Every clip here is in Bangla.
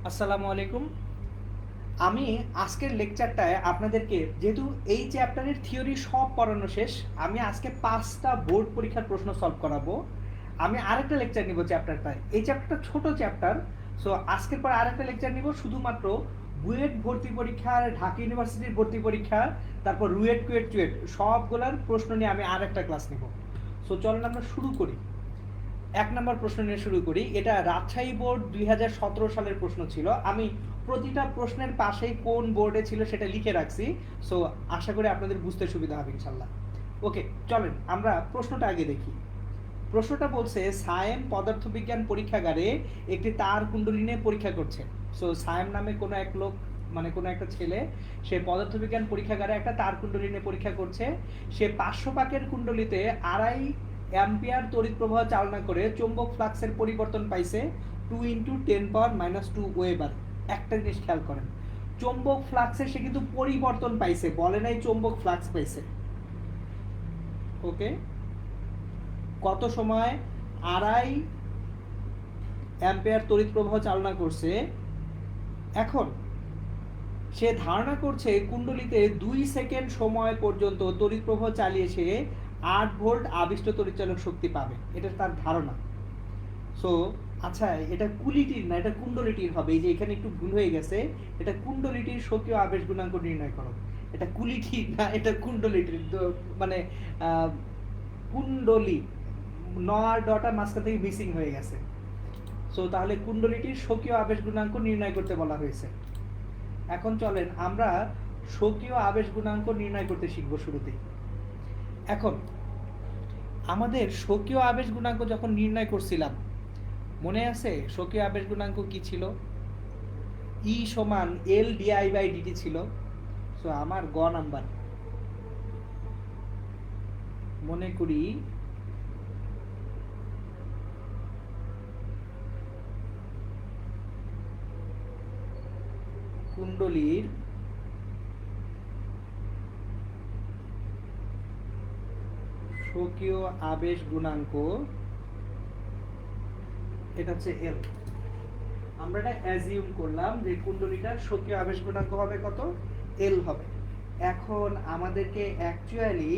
আসসালামু আলাইকুম। আমি আজকের লেকচারটায় আপনাদেরকে যেহেতু এই চ্যাপ্টারের থিওরি সব পড়ানো শেষ, আমি আজকে 5টা বোর্ড পরীক্ষার প্রশ্ন সলভ করাবো। আমি আরেকটা লেকচার নিব চ্যাপ্টারটায়। এই চ্যাপ্টারটা ছোট চ্যাপ্টার। সো আজকের পর আরেকটা লেকচার নিব শুধুমাত্র বুয়েট ভর্তি পরীক্ষার, ঢাকা ইউনিভার্সিটির ভর্তি পরীক্ষা, তারপর রুয়েট, কুয়েট, চুয়েট সবগুলোর প্রশ্ন নিয়ে আমি আরেকটা ক্লাস নিব। সো চলুন আমরা শুরু করি। 1 নম্বর প্রশ্ন নিয়ে শুরু করি। এটা রাজশাহী বোর্ড 2017 সালের প্রশ্ন ছিল। আমি প্রতিটা প্রশ্নের পাশেই কোন বোর্ডে ছিল সেটা লিখে রাখছি। সো আশা করি আপনাদের বুঝতে সুবিধা হবে ইনশাল্লাহ। ওকে, চলেন আমরা প্রশ্নটা আগে দেখি। প্রশ্নটা বলছে সায়েম পদার্থবিজ্ঞান পরীক্ষাগারে একটি তার কুণ্ডলী নিয়ে পরীক্ষা করছে। সো সায়েম নামে কোনো এক লোক, মানে কোনো একটা ছেলে, সে পদার্থবিজ্ঞান পরীক্ষাগারে একটা তার কুণ্ডলী নিয়ে পরীক্ষা করছে। সে 500 পাকের কুণ্ডলিতে 2.5 অ্যাম্পিয়ার তড়িৎ প্রবাহ চালনা করে চৌম্বক ফ্লাক্সের পরিবর্তন পাইছে 2 × 10⁻² ওয়েবার। একটা জিনিস খেয়াল করেন, চৌম্বক ফ্লাক্সের সে কিন্তু পরিবর্তন পাইছে, বলে নাই চৌম্বক ফ্লাক্স পাইছে। ওকে, কত সময় 2.5 অ্যাম্পিয়ার তড়িৎ প্রবাহ চালনা করছে। এখন সে ধারণা করছে কুণ্ডলিতে 2 সেকেন্ড সময় পর্যন্ত তড়িৎ প্রবাহ চালিয়ে সে 8 ভোল্ট আবিষ্ট তড়িৎচালক শক্তি পাবে, এটা তার ধারণা। সো আচ্ছা, এটা কুলিটির না, এটা কুণ্ডলিটির হবে। এই যে এখানে একটু ভুল হয়ে গেছে, এটা কুণ্ডলিটির স্বকীয় আবেশ গুণাঙ্ক নির্ণয় করো। এটা কুলিটির না, এটা কুণ্ডলিটির। মানে কুণ্ডলী, ন আর ডটা মাঝখান থেকে মিসিং হয়ে গেছে। সো তাহলে কুণ্ডলিটির স্বকীয় আবেশ গুণাঙ্ক নির্ণয় করতে বলা হয়েছে। এখন চলেন আমরা স্বকীয় আবেশ গুণাঙ্ক নির্ণয় করতে শিখব শুরুতেই। এখন আমাদের স্বকীয় আবেশ গুণাঙ্ক যখন নির্ণয় করছিলাম, মনে আছে স্বকীয় আবেশ গুণাঙ্ক কি ছিল? ই সমান এল ডিআই বাই ডিটি ছিল। সো আমার গ নাম্বার, মনে করি কুণ্ডলীর স্বকীয় আবেশ গুণাঙ্ক, এটা হচ্ছে এল। আমরা এটা অ্যাজিউম করলাম যে কুণ্ডলীটার স্বকীয় আবেশ গুণাঙ্ক হবে কত? এল হবে। এখন আমাদেরকে অ্যাকচুয়ালি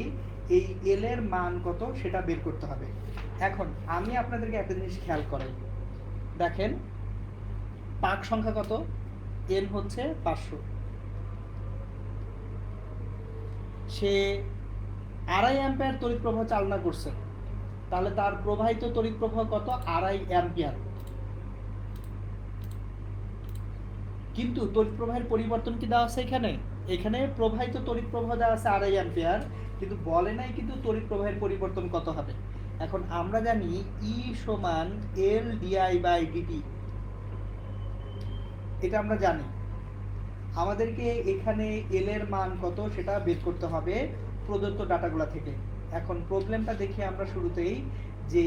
এই এল এর মান কত সেটা বের করতে হবে। এখন আমি আপনাদেরকে একটা জিনিস খেয়াল করাই, দেখেন পাক সংখ্যা কত? এন হচ্ছে 500। সে 2.5 অ্যাম্পিয়ার তড়িৎ প্রবাহ চালনা করছে, তাহলে তার প্রবাহিত তড়িৎ প্রবাহ কত? 2.5 অ্যাম্পিয়ার। কিন্তু তড়িৎ প্রবাহের পরিবর্তন কি দেওয়া আছে এখানে? এখানে প্রবাহিত তড়িৎ প্রবাহ দেওয়া আছে 2.5 অ্যাম্পিয়ার, কিন্তু বলে নাই কিন্তু তড়িৎ প্রবাহের পরিবর্তন কত হবে। এখন আমরা জানি ই সমান এল ডিআই বাই ডিটি, এটা আমরা জানি। আমাদেরকে এখানে এল এর মান কত সেটা বের করতে হবে প্রদত্ত ডাটাগুলো থেকে। এখন প্রবলেমটা দেখি আমরা শুরুতেই, যে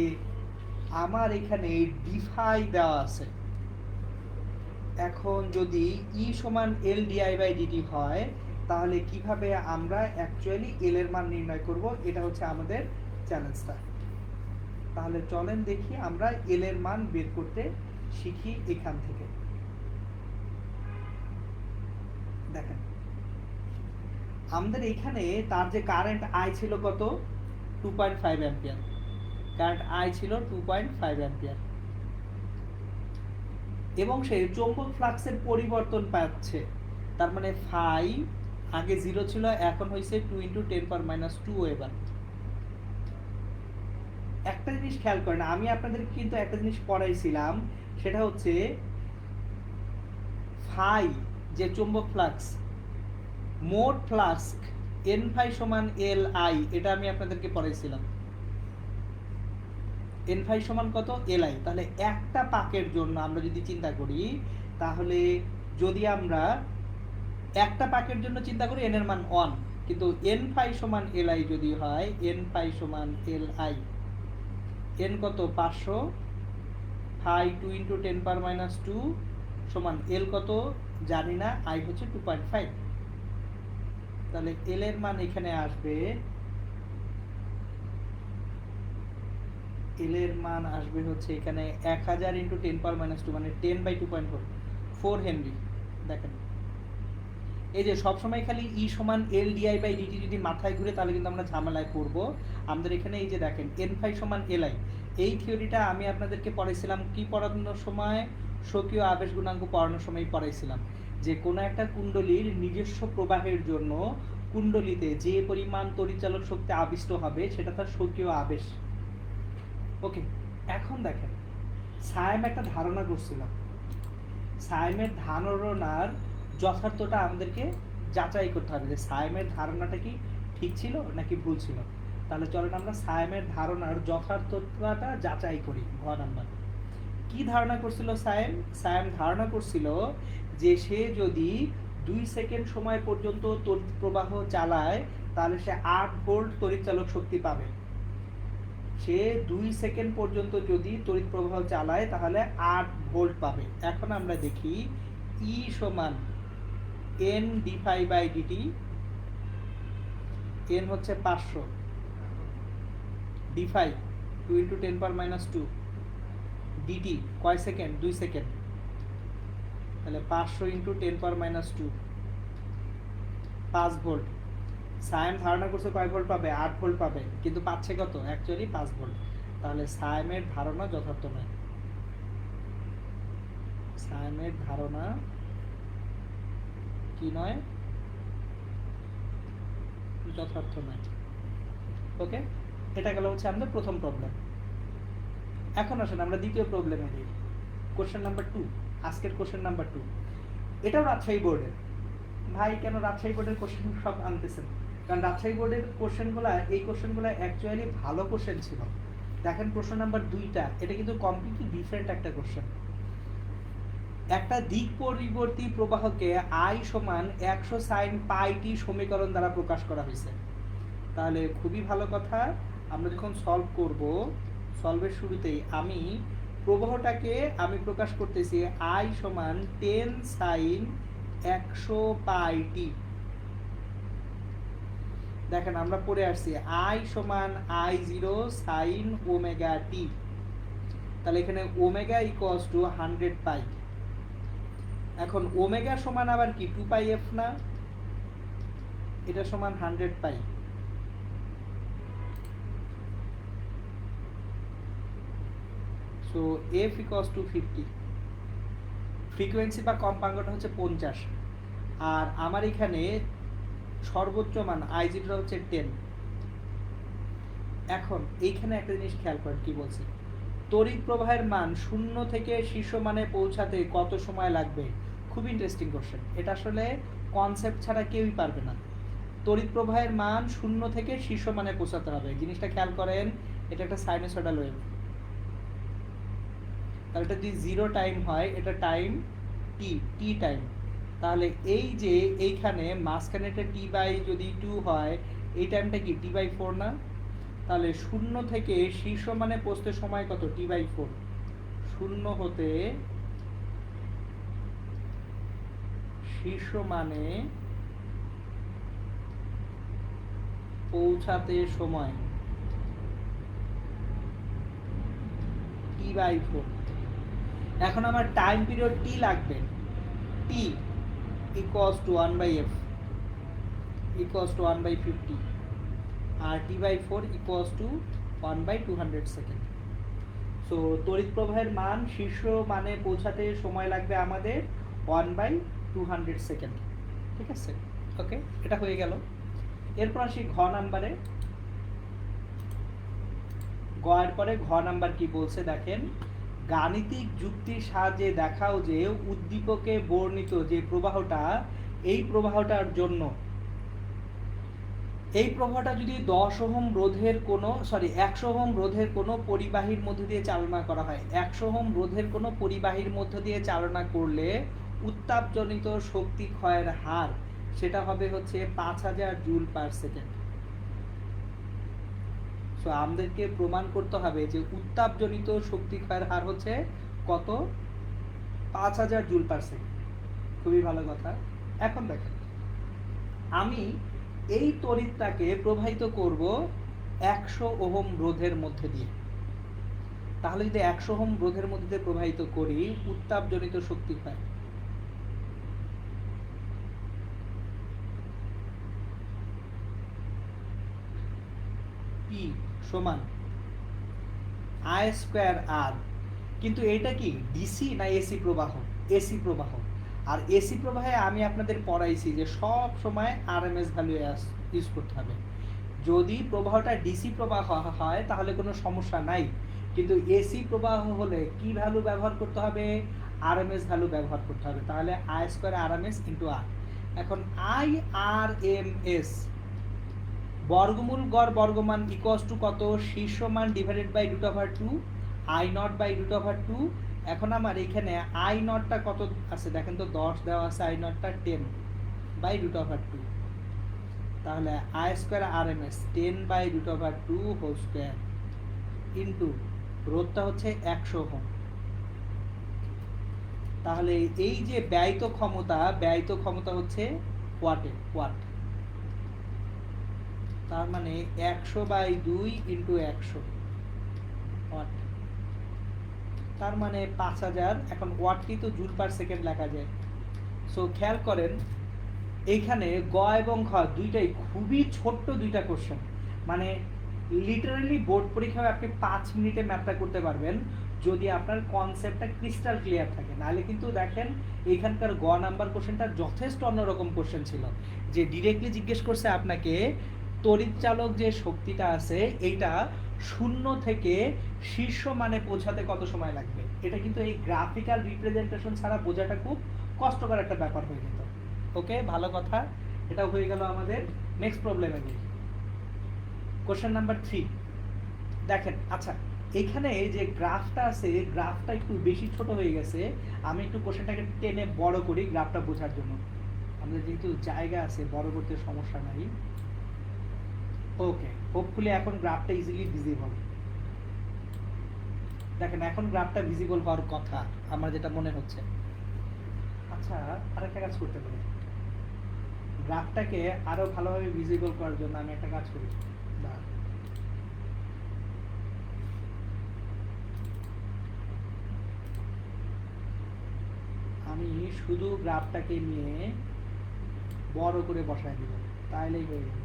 আমার এখানে ডিফাই দেওয়া আছে। এখন যদি ই সমান এল ডিআই বাই ডিটি হয়, তাহলে কিভাবে আমরা অ্যাকচুয়ালি এল এর মান নির্ণয় করব, এটা হচ্ছে আমাদের চ্যালেঞ্জটা। তাহলে চলেন দেখি আমরা এল এর মান বের করতে শিখি এখান থেকে। দেখেন আমাদের এখানে তার যে কারেন্ট আই ছিল কত? 2.5 অ্যাম্পিয়ার। কারেন্ট আই ছিল 2.5 অ্যাম্পিয়ার, এবং সে চৌম্বক ফ্লাক্সের পরিবর্তন পাচ্ছে। তার মানে ফাই আগে 0 ছিল, এখন হয়েছে 2 × 10⁻² ওয়েবার। একটা জিনিস খেয়াল করেন, আমি আপনাদের কিন্তু একটা জিনিস পড়াইছিলাম, সেটা হচ্ছে ফাই যে চৌম্বক ফ্লাক্স, মোট ফ্লাক্স এন ফাই সমান এল আই, এটা আমি আপনাদেরকে পড়াইছিলাম। এন ফাই সমান কত? L I. তাহলে একটা পাকের জন্য আমরা যদি চিন্তা করি, তাহলে যদি আমরা একটা পাকের জন্য চিন্তা করি এন এর মান 1, কিন্তু এন ফাই সমান এল আই যদি হয়, এন ফাই সমান এল আই, এন কত? 500, ফাই 2 × 10⁻² সমান এল কত জানি না, আই হচ্ছে 2.5। তাহলে এল এর মান এখানে আসবে, এল এর মান আসবে হচ্ছে এখানে 1000 × 10⁻², মানে 10/2.4, 4 হেনরি। দেখেন এই যে সবসময় খালি ই সমান এল ডিআই বাই ডিটি যদি মাথায় ঘুরে তাহলে কিন্তু আমরা ঝামেলায় পড়ব। আমাদের এখানে এই যে দেখেন এন ফাই সমান এলআই, এই থিওরিটা আমি আপনাদেরকে পড়াইছিলাম কি পড়ানোর সময়, স্বকীয় আবেশ গুণাঙ্ক পড়ানোর সময় পড়াইছিলাম যে কোনো একটা কুণ্ডলীর নিজস্ব প্রবাহের জন্য কুণ্ডলীতে যে পরিমাণ তড়িৎচালক শক্তি আবিষ্ট হবে সেটা তার স্বকীয় আবেশ। ওকে, এখন দেখেন সায়েম একটা ধারণা করছিল, সায়েমের ধারণার যথার্থতা আমাদেরকে যাচাই করতে হবে যে সায়েমের ধারণাটা কি ঠিক ছিল নাকি ভুল ছিল। তাহলে চলেন আমরা সায়েমের ধারণার যথার্থতাটা যাচাই করি। ঘ নাম্বার কি ধারণা করছিল সায়েম? সায়েম ধারণা করছিল যে সে যদি 2 সেকেন্ড সময় পর্যন্ত তড়িৎ প্রবাহ চালায় তাহলে সে 8 ভোল্ট তড়িৎচালক শক্তি পাবে। সে 2 সেকেন্ড পর্যন্ত যদি তড়িৎ প্রবাহ চালায় তাহলে 8 ভোল্ট পাবে। এখন আমরা দেখি ই সমান N d phi by dt, N হচ্ছে 500, ডি ফাই 2 × 10⁻², ডিটি কয় সেকেন্ড? 2 সেকেন্ড, তাহলে 500 × 10⁻², 5 ভোল্ট। সায়েম ধারণা করছে কয় ভোল্ট পাবে? 8 ভোল্ট পাবে, কিন্তু পাচ্ছে কত? Actually 5 volt. তাহলে সায়েমের ধারণা যথার্থ নয়, সায়েমের ধারণা কি নয়? যথার্থ নয়। ওকে, এটা গেল হচ্ছে আমাদের প্রথম প্রবলেম। এখন আসেন আমরা দ্বিতীয় প্রবলেমে যাই। কোশ্চেন নাম্বার 2, আজকের কোশ্চেন নাম্বার 2, এটাও রাজশাহী বোর্ডের। ভাই কেন রাজশাহী বোর্ডের কোশ্চেন সব আনতেছেন? কারণ রাজশাহী বোর্ডের কোশ্চেনগুলো, এই কোশ্চেনগুলো অ্যাকচুয়ালি ভালো কোশ্চেন ছিল। দেখেন প্রশ্ন নাম্বার 2টা, এটা কিন্তু কমপ্লিটলি ডিফারেন্ট একটা কোশ্চেন। একটা দিক পরিবর্তী প্রবাহকে আই সমান 100 সাইন পাই টি সমীকরণ দ্বারা প্রকাশ করা হয়েছে। তাহলে খুবই ভালো কথা, আমরা যখন সলভ করব, সলভের শুরুতেই আমি প্রবাহটাকে আমি প্রকাশ করতেছি আই সমান 10 সাইন 100 পাই টি। দেখেন আমরা পড়ে আসছি আই সমান I0 সাইন ওমেগা টি, তাহলে এখানে ওমেগা ইকুয়ালস টু 100 পাই। এখন ওমেগা সমান আবার কি 2 পাই এফ না? এটা সমান 100 pi. So F equals to 50। Frequency বা কম্পাঙ্কটা হচ্ছে 50, আর আমার এখানে সর্বোচ্চ মান I0 হচ্ছে 10। এখন এইখানে একটা জিনিস খেয়াল করেন কি বলছি, তড়িৎ প্রবাহের মান 0 থেকে শীর্ষ মানে পৌঁছাতে কত সময় লাগবে? খুব ইন্টারেস্টিং কোশ্চেন। এটা আসলে কনসেপ্ট ছাড়া কেউই পারবে না। তড়িৎ প্রবাহের মান 0 থেকে শীর্ষ মানে পৌঁছাতে হবে। জিনিসটা খেয়াল করেন, এটা একটা সাইনোসয়েডাল ওয়েভ। তাহলে এটা যদি 0 টাইম হয়, এটা টাইম টি টাইম। তাহলে এই যে এইখানে মাঝখানে একটা t/যদি 2 হয়, এই টাইমটা কি t/4 না? তাহলে 0 থেকে শীর্ষ মানে পৌঁছতে সময় কত? t/4। 0 হতে শীর্ষ মানে পৌঁছাতে সময় t/4। এখন আমার টাইম পিরিয়ড t লাগবে, t equals to 1/f equals to 1/50, আর t/4 equals to 1/200 second. So তড়িৎ প্রবাহের মান শীর্ষ মানে পৌঁছাতে সময় লাগবে আমাদের 1/200 সেকেন্ড। ঠিক আছে, ওকে, এটা হয়ে গেল। এরপর আসি ঘ নাম্বারে। গ এর পরে ঘ নাম্বার কি বলছে দেখেন, গাণিতিক যুক্তির সাহায্যে দেখাও যে উদ্দীপকে বর্ণিত যে প্রবাহটা, এই প্রবাহটার জন্য এই প্রবাহটা যদি 10 ওহম রোধের কোনো 100 ওহম রোধের কোনো পরিবাহীর মধ্য দিয়ে চালনা করা হয়, 100 ওহম রোধের কোনো পরিবাহীর মধ্য দিয়ে চালনা করলে উত্তাপজনিত শক্তি ক্ষয়ের হার সেটা হবে হচ্ছে 5000 জুল পার সেকেন্ড। সো আমাদেরকে প্রমাণ করতে হবে যে উত্তাপজনিত শক্তি ক্ষয়ের হার হচ্ছে কত? 5000 জুল পার সেকেন্ড। খুবই ভালো কথা। এখন দেখেন আমি এই তড়িৎটাকে প্রবাহিত করব 100 ওহম রোধের মধ্যে দিয়ে। তাহলে যদি 100 ওহম রোধের মধ্যে দিয়ে প্রবাহিত করি, উত্তাপজনিত শক্তি ক্ষয় পি সমান আই স্কোয়ার আর, কিন্তু এটা কি ডিসি না এসি প্রবাহ? এসি প্রবাহ। আর এসি প্রবাহে আমি আপনাদের পড়াইছি যে সব সময় আরএমএস ভ্যালু ইউজ করতে হবে। যদি প্রবাহটা ডিসি প্রবাহ হয় তাহলে কোনো সমস্যা নাই, কিন্তু এসি প্রবাহ হলে কি ভ্যালু ব্যবহার করতে হবে? আরএমএস ভ্যালু ব্যবহার করতে হবে। তাহলে আই স্কোয়ার আরএমএস ইন্টু আর। এখন আই আর এম এস বর্গমূল গড় বর্গমান ইকুয়ালস টু কত? শীর্ষ মান divided by root over 2 I naught by root over 2। এখন আমার এখানে আই নটটা কত আছে দেখেন তো, 10 দেওয়া আছে, আই নটটা 10 বাই রুট ওভার 2। তাহলে I square R M S 10 by root over 2 whole square into রোধটা হচ্ছে 100 ওহম। তাহলে এই যে ব্যয়িত ক্ষমতা হচ্ছে ওয়াটে, ওয়াট। তার মানে 100 বাই 2 ইন্টু 100 ওয়াট, তার মানে 5000। এখন ওয়াটটি তো জুল পার সেকেন্ড লেখা যায়। সো খেয়াল করেন এইখানে গ এবং ঘ দুইটাই খুবই ছোট্ট দুইটা কোশ্চেন, মানে লিটারালি বোর্ড পরীক্ষায় আপনি 5 মিনিটে ম্যাপটা করতে পারবেন যদি আপনার কনসেপ্টটা ক্রিস্টাল ক্লিয়ার থাকে। নাহলে কিন্তু দেখেন এইখানকার গ নাম্বার কোশ্চেনটা যথেষ্ট অন্যরকম কোশ্চেন ছিল, যে ডিরেক্টলি জিজ্ঞেস করছে আপনাকে তড়িৎ চালক যে শক্তিটা আছে এইটা শূন্য থেকে শীর্ষ মানে পৌঁছাতে কত সময় লাগবে। এটা কিন্তু এই গ্রাফিক্যাল রিপ্রেজেন্টেশন ছাড়া বোঝাটা খুব কষ্টকর একটা ব্যাপার হয়ে যেত। ওকে, ভালো কথা, এটা হয়ে গেল আমাদের। নেক্সট প্রবলেমে যাই, কোশ্চেন নাম্বার 3 দেখেন। আচ্ছা, এখানে যে গ্রাফটা আছে, গ্রাফটা একটু বেশি ছোট হয়ে গেছে। আমি একটু কোশ্চেনটাকে টেনে বড় করি গ্রাফটা বোঝার জন্য। আমাদের যেহেতু জায়গা আছে, বড় করতে সমস্যা নাই। ওকে, হোপফুলি এখন গ্রাফটা ইজিলি ভিজিবল। দেখেন এখন গ্রাফটা ভিজিবল হওয়ার কথা আমার যেটা মনে হচ্ছে। আচ্ছা, আরেকটা কাজ করতে পারি, গ্রাফটাকে আরো ভালোভাবে ভিজিবল করার জন্য আমি একটা কাজ করি। আমি শুধু গ্রাফটাকে নিয়ে বড় করে বসায় দিব, তাইলেই হয়ে যাবে।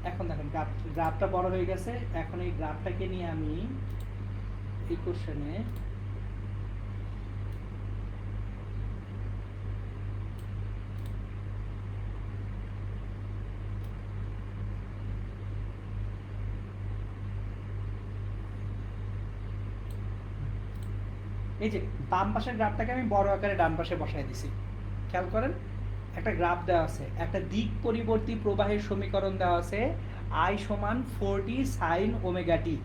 এখন দেখেন গ্রাফটা বড় হয়ে গেছে। এখন এই গ্রাফটাকে নিয়ে আমি এই কোশ্চেনে এই যে বাম পাশের গ্রাফটাকে আমি বড় আকারে ডান পাশে বসায় দিছি। খেয়াল করেন, একটা গ্রাফ দেওয়া আছে, একটা দিক পরিবর্তী প্রবাহের সমীকরণ দেওয়া আছে, I সমান 40 সাইন ওমেগা টি।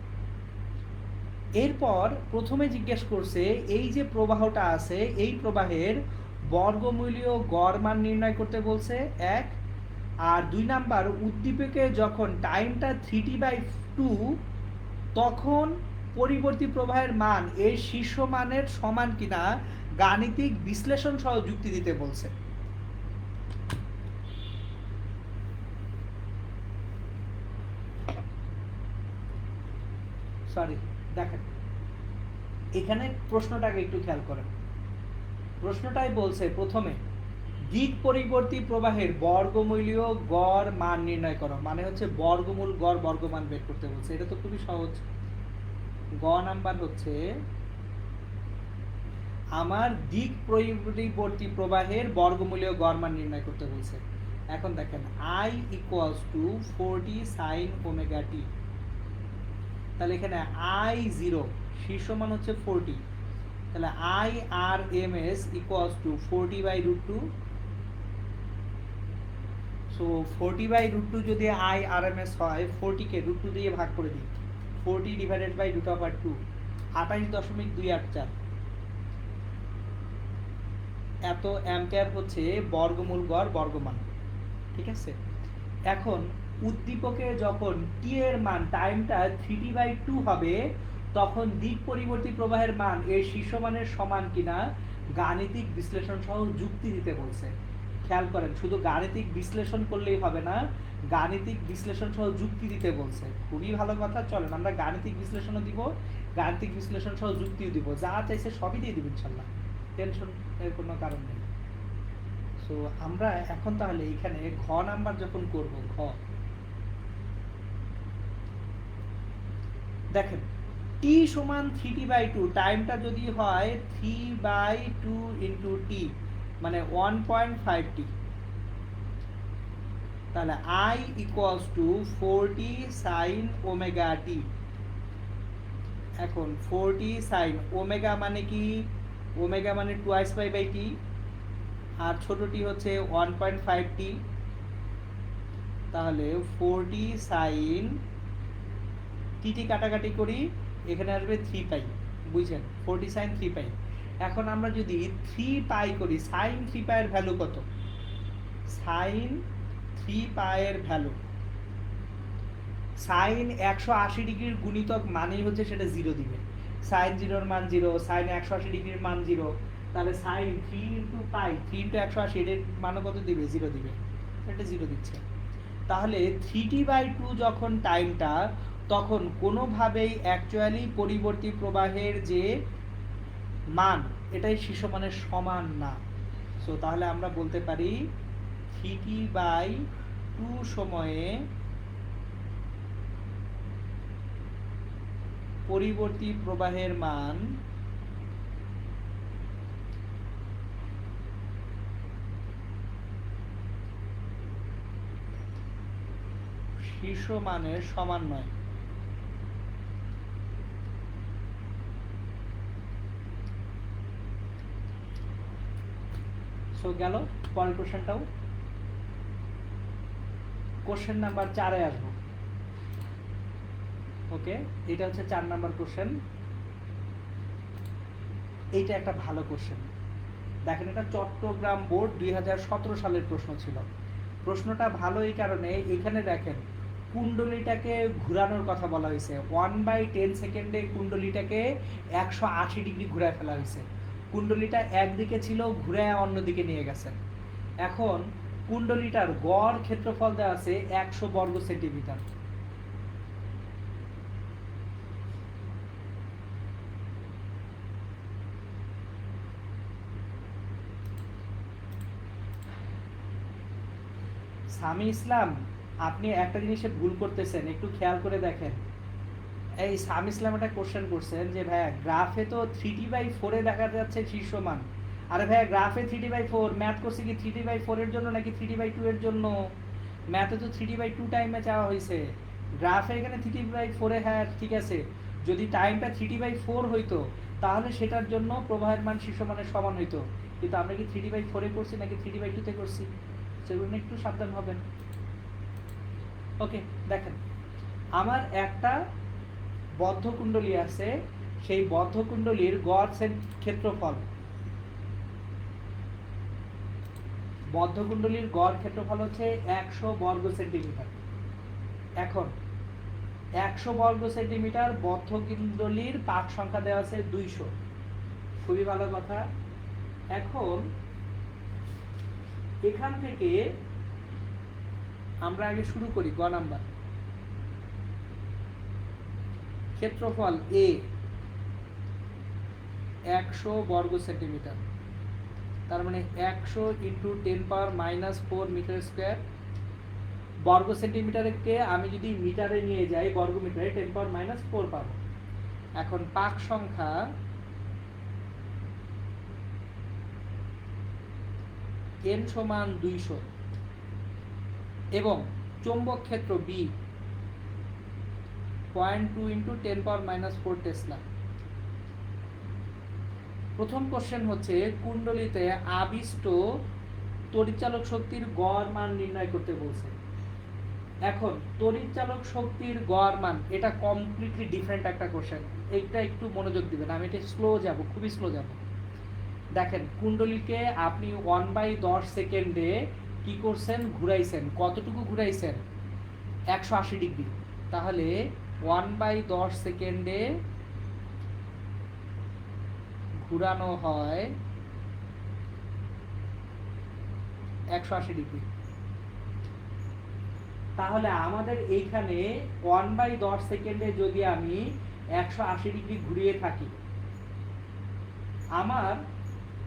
এরপর প্রথমে জিজ্ঞেস করছে এই যে প্রবাহটা আছে এই প্রবাহের বর্গমূলীয় গড় মান নির্ণয় করতে বলছে, এক। আর 2 নাম্বার, উদ্দীপকে যখন টাইমটা 3t/2 তখন পরিবর্তী প্রবাহের মান এর শীর্ষ মানের সমান কিনা গাণিতিক বিশ্লেষণ সহ যুক্তি দিতে বলছে। সরি, দেখেন এখানে প্রশ্নটাকে একটু খেয়াল করেন। প্রশ্নটাই বলছে প্রথমে দিক পরিবর্তী প্রবাহের বর্গমূলীয় গড় মান নির্ণয় করো, মানে হচ্ছে বর্গমূল গড় বর্গমান বের করতে বলছে। এটা তো খুবই সহজ। গ নাম্বার হচ্ছে আমার দিক পরিবর্তী প্রবাহের বর্গমূলীয় গড় মান নির্ণয় করতে বলছে। এখন দেখেন I = 40 সাইন ওমেগা টি। তাহলে এখানে I0 শীর্ষ মান হচ্ছে 40, তাহলে IRMS = 40/√2। সো 40/√2 যদি IRMS হয়, 40 কে √2 দিয়ে ভাগ করে দিই, 40 ডিভাইডেড বাই √2, 28.284। এত অ্যাম্পিয়ার হচ্ছে বর্গমূল গড় বর্গমান। ঠিক আছে, এখন উদ্দীপকে যখন t এর মান টাইমটা 3t/2 হবে তখন দিক পরিবর্তী প্রবাহের মান এর শীর্ষ মানের সমান কিনা গাণিতিক বিশ্লেষণ সহ যুক্তি দিতে বলছে। খেয়াল করেন, শুধু গাণিতিক বিশ্লেষণ করলেই হবে না, গাণিতিক বিশ্লেষণ সহ যুক্তি দিতে বলছে। খুবই ভালো কথা, চলেন আমরা গাণিতিক বিশ্লেষণও দিব, গাণিতিক বিশ্লেষণ সহ যুক্তিও দিব, যা চাইছে সবই দিয়ে দিব ইনশাল্লাহ, টেনশনের কোনো কারণ নেই। সো আমরা এখন তাহলে এখানে ঘ নাম্বার যখন করব, ঘ দেখেন টি সমান 3t/2, টাইমটা যদি হয় 3/2 ইন্টু টি মানে 1.5t, তাহলে I equals to 40 sine omega T. এখন 40 সাইন ওমেগা মানে কি, ওমেগা মানে টুয়াইস পাই বাই টি, আর ছোটটি হচ্ছে 1.5t, তাহলে 40 সাইন টি কাটাকাটি করি, এখানে আসবে 3 পাই, বুঝছেন, 40 সাইন 3 পাই। এখন আমরা যদি 3 পাই করি, সাইন 3 পাইয়ের ভ্যালু কত, সাইন 3 পাইয়ের ভ্যালু, সাইন 180 ডিগ্রির গুণিতক মানেই হচ্ছে সেটা 0 দিবে, সাইন 0 এর মান 0, সাইন 180 ডিগ্রির মান 0, তাহলে সাইন 3 ইন্টু পাই, 3 ইন্টু 180 এর মান কত দিবে, 0 দিবে, এটা 0 দিচ্ছে। তাহলে 3t/2 যখন টাইমটা, তখন কোনোভাবেই অ্যাকচুয়ালি পরিবর্তী প্রবাহের যে মান এটাই শীর্ষ মানের সমান না। সো তাহলে আমরা বলতে পারি 3t/2 সময়ে পরিবর্তী প্রবাহের মান শীর্ষ মানের সমান নয়। সো গেল পরের কোশ্চেনটাও, কোশ্চেন নাম্বার 4 এ আসবো। ওকে, এটা হচ্ছে 4 নাম্বার কোশ্চেন। এইটা একটা ভালো কোশ্চেন, দেখেন এটা চট্টগ্রাম বোর্ড 2017 সালের প্রশ্ন ছিল। প্রশ্নটা ভালো এই কারণে, এখানে দেখেন কুণ্ডলীটাকে ঘুরানোর কথা বলা হয়েছে, 1/10 সেকেন্ডে কুণ্ডলীটাকে 180 ডিগ্রি ঘুরায় ফেলা হয়েছে। কুণ্ডলীটা একদিকে ছিল, ঘুরায় অন্যদিকে নিয়ে গেছেন। এখন কুণ্ডলীটার গড় ক্ষেত্রফল দেওয়া আছে 100 বর্গ সেন্টিমিটার। সামি ইসলাম, আপনি একটা জিনিসে ভুল করতেছেন, একটু খেয়াল করে দেখেন। এই সামি ইসলাম একটা কোশ্চেন করছেন যে ভাইয়া গ্রাফে তো 3t/4 এ দেখা যাচ্ছে শীর্ষমান। আরে ভাইয়া গ্রাফে 3t/4, ম্যাথ করছে কি 3t/4 এর জন্য নাকি 3t/2 এর জন্য? ম্যাথে তো 3t/2 টাইমে চাওয়া হয়েছে, গ্রাফে এখানে 3t/4 এ, হ্যাঁ ঠিক আছে, যদি টাইমটা 3t/4 হইতো তাহলে সেটার জন্য প্রবাহের মান শীর্ষমানের সমান হইতো, কিন্তু আমরা কি 3t/4 এ করছি নাকি 3t/2 তে করছি, সেগুলো একটু সাবধান হবেন। ওকে, দেখেন আমার একটা বদ্ধ কুণ্ডলী আছে, সেই বদ্ধ কুণ্ডলীর গড় ক্ষেত্রফল, বদ্ধ কুণ্ডলীর গড় ক্ষেত্রফল হচ্ছে 100 বর্গ সেন্টিমিটার। এখন 100 বর্গ সেন্টিমিটার বদ্ধ কুণ্ডলীর পাক সংখ্যা দেওয়া আছে 200, খুবই ভালো কথা। এখন এখান থেকে আমরা আগে শুরু করি গ নাম্বার, ক্ষেত্রফল এ 100 বর্গ সেন্টিমিটার, তার মানে 100 ইন্টু 10⁻⁻4 মিটার স্কোয়ার। বর্গ সেন্টিমিটারকে আমি যদি মিটারে নিয়ে যাই, বর্গ মিটারে 10⁻⁻4 পাবো। এখন পাক সংখ্যা n সমান 200 এবং চৌম্বক ক্ষেত্র B 0.2 ইন্টু 10⁻⁻4 টেসলা। প্রথম কোশ্চেন হচ্ছে কুণ্ডলীতে আবিষ্ট তড়িৎচালক শক্তির গড় মান নির্ণয় করতে বলছে। এখন তড়িৎচালক শক্তির গড় মান, এটা কমপ্লিটলি ডিফারেন্ট একটা কোশ্চেন, এইটা একটু মনোযোগ দিবেন, আমি এটা স্লো যাব, খুবই স্লো যাব। দেখেন কুণ্ডলীকে আপনি 1/10 সেকেন্ডে কি করছেন, ঘুরাইছেন, কতটুকু ঘুরাইছেন, 180 ডিগ্রি। তাহলে 1/10 সেকেন্ডে ঘুরানো হয় 180 ডিগ্রি। তাহলে আমাদের এইখানে 1/10 সেকেন্ডে যদি আমি 180 ডিগ্রি ঘুরিয়ে থাকি, আমার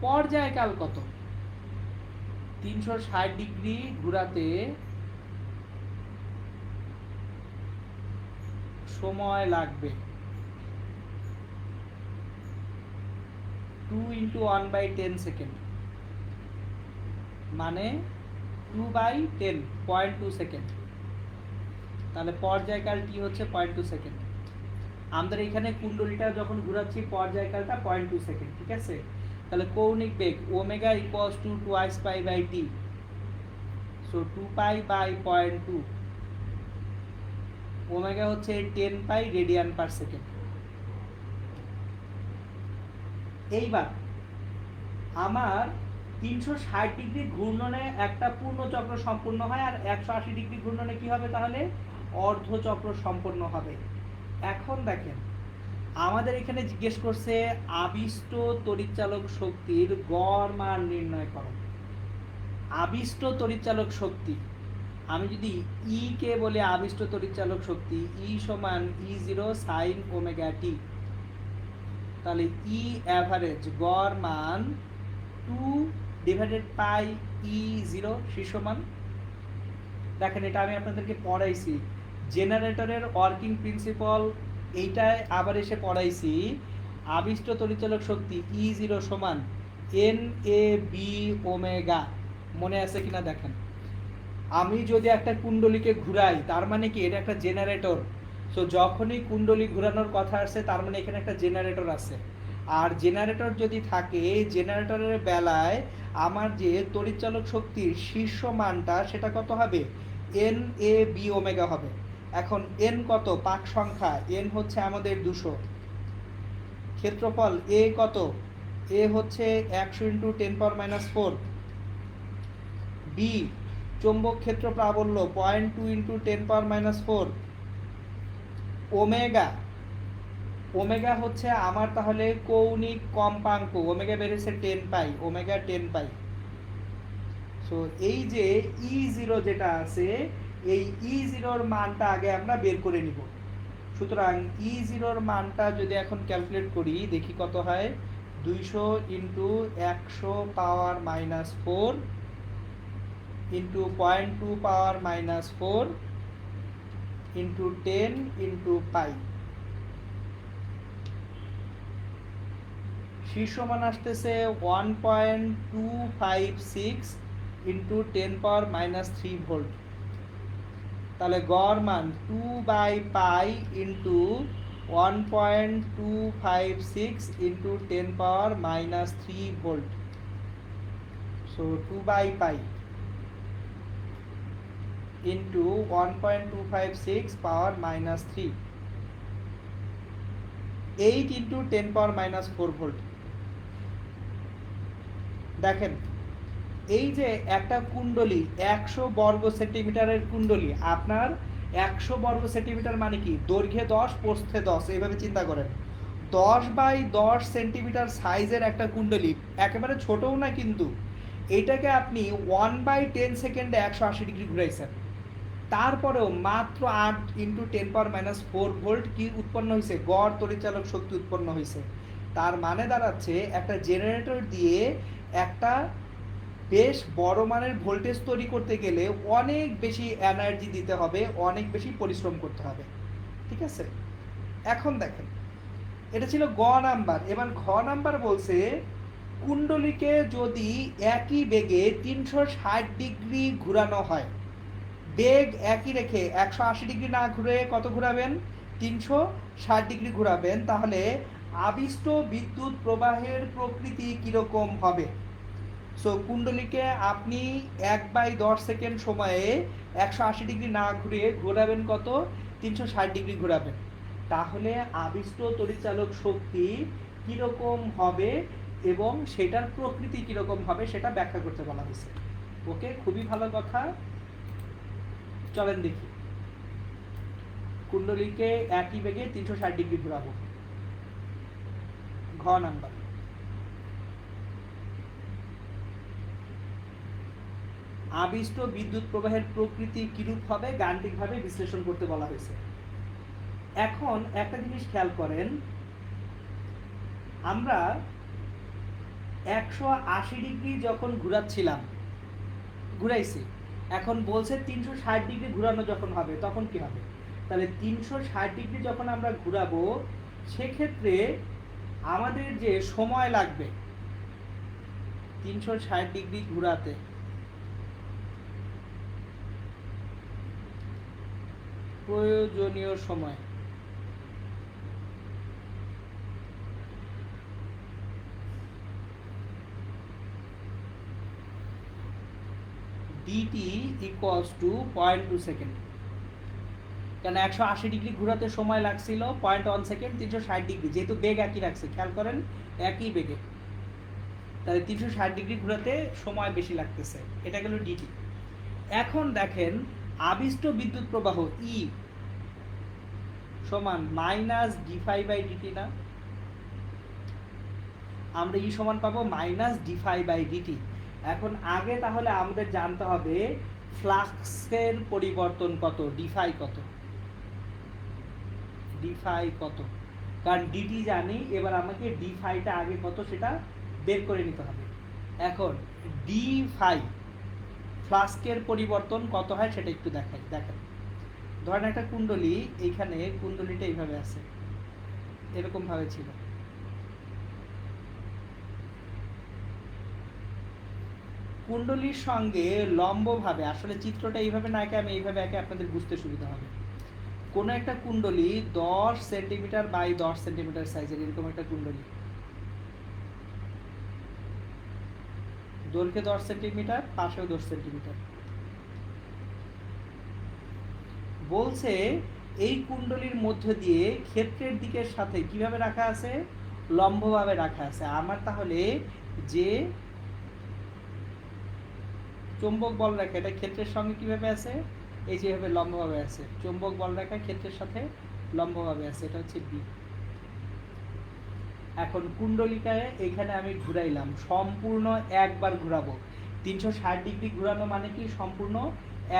পর্যায়কাল কত? 360 ডিগ্রি ঘোরাতে সময় লাগবে 2 × 1/10 সেকেন্ড, মানে 2/10, 0.2 সেকেন্ড। তাহলে পর্যায়কাল টি হচ্ছে 0.2 সেকেন্ড। আমাদের এখানে কুণ্ডলীটা যখন ঘোরাচ্ছি পর্যায়কালটা 0.2 সেকেন্ড, ঠিক আছে? তাহলে কৌণিক বেগ omega equals to 2 π/t, so 2 π/0.2, omega হচ্ছে 10 পাই রেডিয়ান পার সেকেন্ড। এইবার আমার 360 ডিগ্রি ঘূর্ণনে একটা পূর্ণ চক্র সম্পূর্ণ হয়, আর 180 ডিগ্রি ঘূর্ণনে কি হবে? তাহলে অর্ধ চক্র সম্পন্ন হবে। এখন দেখেন, আমাদের এখানে জিজ্ঞেস করছে আবিষ্ট তড়িৎচালক শক্তির গড় মান নির্ণয় করো। আবিষ্ট তড়িৎচালক শক্তি, আমি যদি ই কে বলি আবিষ্ট তড়িৎচালক শক্তি, ই সমান E0 sin ওমেগা টি, তাহলে ই অ্যাভারেজ গড় মান 2/πE0 সমান। দেখেন, এটা আমি আপনাদেরকে পড়াইছি জেনারেটরের ওয়ার্কিং প্রিন্সিপাল, এইটাই আবার এসে পড়াইছি। আবিষ্ট তড়িৎচালক শক্তি E0 সমান NAB ওমেগা, মনে আছে কিনা দেখেন। আমি যদি একটা কুণ্ডলীকে ঘুরাই, তার মানে কি এটা একটা জেনারেটর। সো যখনই কুণ্ডলী ঘোরানোর কথা আসছে, তার মানে এখানে একটা জেনারেটর আছে। আর জেনারেটর যদি থাকে, জেনারেটরের বেলায় আমার যে তড়িৎচালক শক্তির শীর্ষ মানটা সেটা কত হবে? NAB ওমেগা হবে। এখন n কত? পাক সংখ্যা n হচ্ছে আমাদের 200। ক্ষেত্রফল A কত? A হচ্ছে 100 × 10⁻⁴। B চৌম্বক ক্ষেত্র প্রাবল্য 0.2 × 10⁻⁴। ওমেগা, ওমেগা হচ্ছে আমার তাহলে কৌণিক কম্পাঙ্ক, ওমেগা বেড়েছে 10 পাই, ওমেগা 10 পাই। সো এই যে E0 যেটা আছে, এই E0 এর মানটা আগে আমরা বের করে নিব। সুতরাং E0 এর মানটা যদি এখন ক্যালকুলেট করি, দেখি কত হয়। 200 × 100 পাওয়ার -4 into 0.2 power -4 into 10 into pi, শীর্ষ মান আসতেছে 1.256 into 10 power -3 ভোল্ট। তাহলে গড় মান 2/π into 1.256 into 10 power -3 volt, so 2/π into 1.256 power -3, 8 into 10 power -4 volt. দেখেন, এই যে একটা কুণ্ডলী 100 বর্গ সেন্টিমিটারের কুণ্ডলী, আপনার 100 বর্গ সেন্টিমিটার মানে কি? দৈর্ঘ্যে 10 প্রস্থে 10, এইভাবে চিন্তা করেন। 10/10 সেন্টিমিটার সাইজের একটা কুণ্ডলী, একেবারে ছোটও না কিন্তু। এইটাকে আপনি 1/10 সেকেন্ডে 180 ডিগ্রি ঘুরাইছেন, তারপরেও মাত্র 8 × 10⁻⁴ ভোল্ট কি উৎপন্ন হয়েছে? গড় তড়িৎচালক শক্তি উৎপন্ন হয়েছে। তার মানে দাঁড়াচ্ছে একটা জেনারেটর দিয়ে একটা বেশ বড় মানের ভোল্টেজ তৈরি করতে গেলে অনেক বেশি এনার্জি দিতে হবে, অনেক বেশি পরিশ্রম করতে হবে, ঠিক আছে? এখন দেখেন, এটা ছিল গ নাম্বার। এবার ঘ নাম্বার বলছে কুণ্ডলীকে যদি একই বেগে 360 ডিগ্রি ঘোরানো হয়, বেগ একই রেখে 180 ডিগ্রি না ঘুরে কত ঘোরাবেন? 360 ডিগ্রি ঘোরাবেন, তাহলে আবিষ্ট বিদ্যুৎ প্রবাহের প্রকৃতি কিরকম হবে? সো কুণ্ডলীকে আপনি 1/10 সেকেন্ড সময়ে 180 ডিগ্রি না ঘুরিয়ে ঘোরাবেন কত? 360 ডিগ্রি ঘোরাবেন। তাহলে আবিষ্ট তড়িৎচালক শক্তি কিরকম হবে এবং সেটার প্রকৃতি কিরকম হবে সেটা ব্যাখ্যা করতে বলা হয়েছে। ওকে, খুবই ভালো কথা। চলেন দেখি, কুণ্ডলীকে একই বেগে 360 ডিগ্রি ঘোরাবো। ঘ নাম্বার, আবিষ্ট বিদ্যুৎ প্রবাহের প্রকৃতি কিরূপ হবে গাণিতিকভাবে বিশ্লেষণ করতে বলা হয়েছে। এখন একটা জিনিস খেয়াল করেন, আমরা 180 ডিগ্রি যখন ঘুরাইছি, এখন বলছে 360 ডিগ্রি ঘুরানো যখন হবে তখন কি হবে। তাহলে 360 ডিগ্রি যখন আমরা ঘুরাবো সেক্ষেত্রে আমাদের যে সময় লাগবে 360 ডিগ্রি ঘুরাতে, প্রয়োজনীয় সময় dt equals to 0.2 সেকেন্ড। কারণ 180 ডিগ্রি ঘোরাতে সময় লাগছিল 0.1 সেকেন্ড, 360 ডিগ্রি যেহেতু বেগ একই রাখছে, খেয়াল করেন একই বেগে, তাহলে 360 ডিগ্রি ঘোরাতে সময় বেশি লাগতেছে, এটা গেল dt। এখন দেখেন আবিষ্ট বিদ্যুৎ প্রবাহ E সমান মাইনাস d∅/dt না, আমরা E সমান পাবো মাইনাস d∅/dt। এখন আগে তাহলে আমাদের জানতে হবে ফ্লাক্সের পরিবর্তন কত, d∅ কত, d∅ কত, কারণ dt জানি, এবার আমাকে d∅টা আগে কত সেটা বের করে নিতে হবে। এখন d∅ ফ্লাস্কের পরিবর্তন কত হয় সেটা একটু দেখেন। ধরেন একটা কুণ্ডলী, এইখানে কুণ্ডলীটা এইভাবে আছে, এরকম ভাবে ছিল, কুণ্ডলীর সঙ্গে লম্বভাবে, আসলে চিত্রটা এইভাবে না এঁকে আমি এইভাবে একে আপনাদের বুঝতে সুবিধা হবে। কোন একটা কুণ্ডলী 10 সেন্টিমিটার বাই 10 সেন্টিমিটার সাইজের, এরকম একটা কুণ্ডলী, দৈর্ঘ্যে 10 সেন্টিমিটার, পাশেও 10 সেন্টিমিটার। বলছে এই কুণ্ডলীর মধ্য দিয়ে ক্ষেত্রের দিকের সাথে কিভাবে রাখা আছে, লম্বভাবে রাখা আছে। আমার তাহলে যে চৌম্বক বল রেখা এটা ক্ষেত্রের সঙ্গে কিভাবে আছে, এই যেভাবে লম্বভাবে আছে, চৌম্বক বল রেখা ক্ষেত্রের সাথে লম্বভাবে আছে, এটা হচ্ছে বি। এখন কুণ্ডলিকায় এখানে আমি ঘুরাইলাম, সম্পূর্ণ একবার ঘুরাবো, 360 ডিগ্রি ঘুরানো মানে কি সম্পূর্ণ